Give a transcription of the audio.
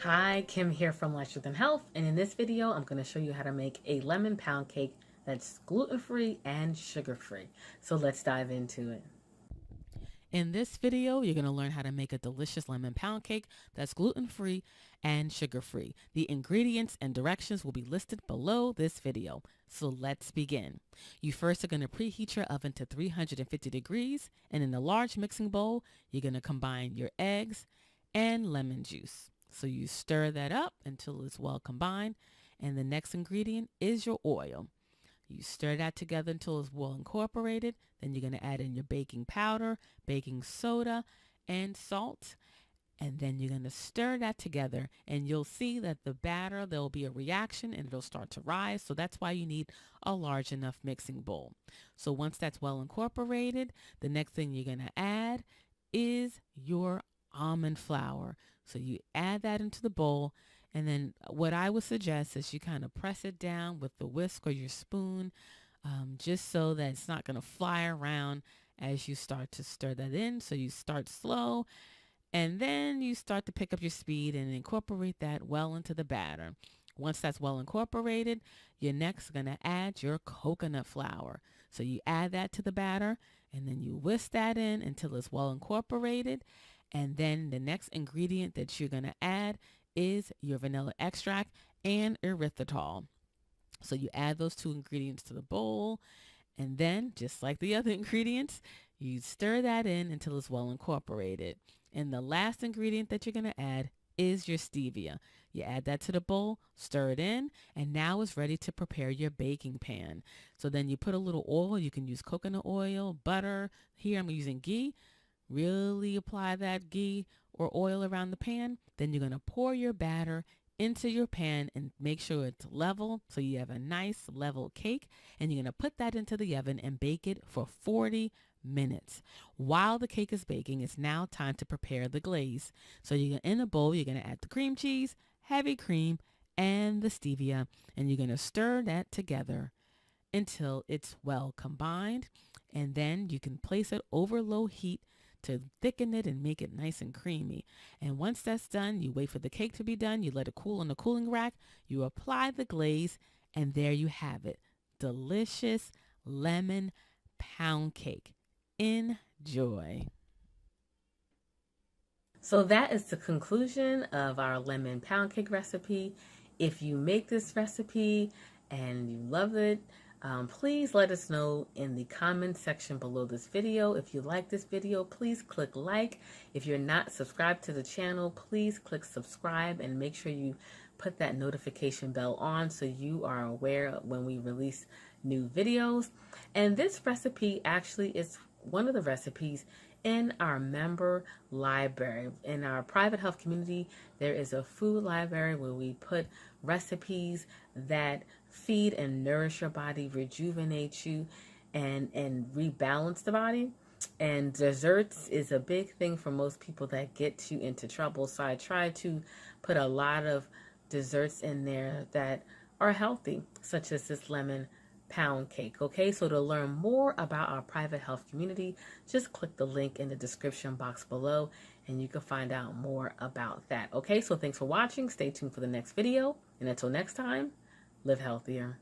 Hi, Kim here from Life Truth and Health, and in this video I'm going to show you how to make a lemon pound cake that's gluten-free and sugar-free. So let's dive into it. In this video, you're going to learn how to make a delicious lemon pound cake that's gluten-free and sugar-free. The ingredients and directions will be listed below this video. So let's begin. You first are going to preheat your oven to 350 degrees, and in a large mixing bowl, you're going to combine your eggs and lemon juice. So you stir that up until it's well combined, and the next ingredient is your oil. You stir that together until it's well incorporated. Then you're going to add in your baking powder, baking soda, and salt. And then you're going to stir that together, and you'll see that the batter, there'll be a reaction and it'll start to rise. So that's why you need a large enough mixing bowl. So once that's well incorporated, the next thing you're going to add is your almond flour. So you add that into the bowl, and then what I would suggest is you kind of press it down with the whisk or your spoon, just so that it's not going to fly around as you start to stir that in. So you start slow, and then you start to pick up your speed and incorporate that well into the batter. Once that's well incorporated, you're next going to add your coconut flour. So you add that to the batter, and then you whisk that in until it's well incorporated. And then the next ingredient that you're going to add is your vanilla extract and erythritol. So you add those two ingredients to the bowl, and then, just like the other ingredients, you stir that in until it's well incorporated. And the last ingredient that you're going to add is your stevia. You add that to the bowl, stir it in, and now it's ready to prepare your baking pan. So then you put a little oil. You can use coconut oil, butter. Here I'm using ghee. Really apply that ghee or oil around the pan. Then you're going to pour your batter into your pan and make sure it's level so you have a nice level cake, and you're going to put that into the oven and bake it for 40 minutes. While the cake is baking, it's now time to prepare the glaze. So you're in a bowl, you're going to add the cream cheese, heavy cream, and the stevia, and you're going to stir that together until it's well combined, and then you can place it over low heat to thicken it and make it nice and creamy. And once that's done, you wait for the cake to be done. You let it cool on the cooling rack. You apply the glaze, and there you have it. Delicious lemon pound cake. Enjoy. So that is the conclusion of our lemon pound cake recipe. If you make this recipe and you love it, please let us know in the comments section below this video. If you like this video, please click like. If you're not subscribed to the channel, please click subscribe and make sure you put that notification bell on so you are aware when we release new videos. And this recipe actually is one of the recipes in our member library. In our private health community, there is a food library where we put recipes that feed and nourish your body, rejuvenate you, and rebalance the body. And desserts is a big thing for most people that get you into trouble. So I try to put a lot of desserts in there that are healthy, such as this lemon pound cake. Okay, so to learn more about our private health community, just click the link in the description box below and you can find out more about that. Okay, so thanks for watching. Stay tuned for the next video. And until next time, live healthier.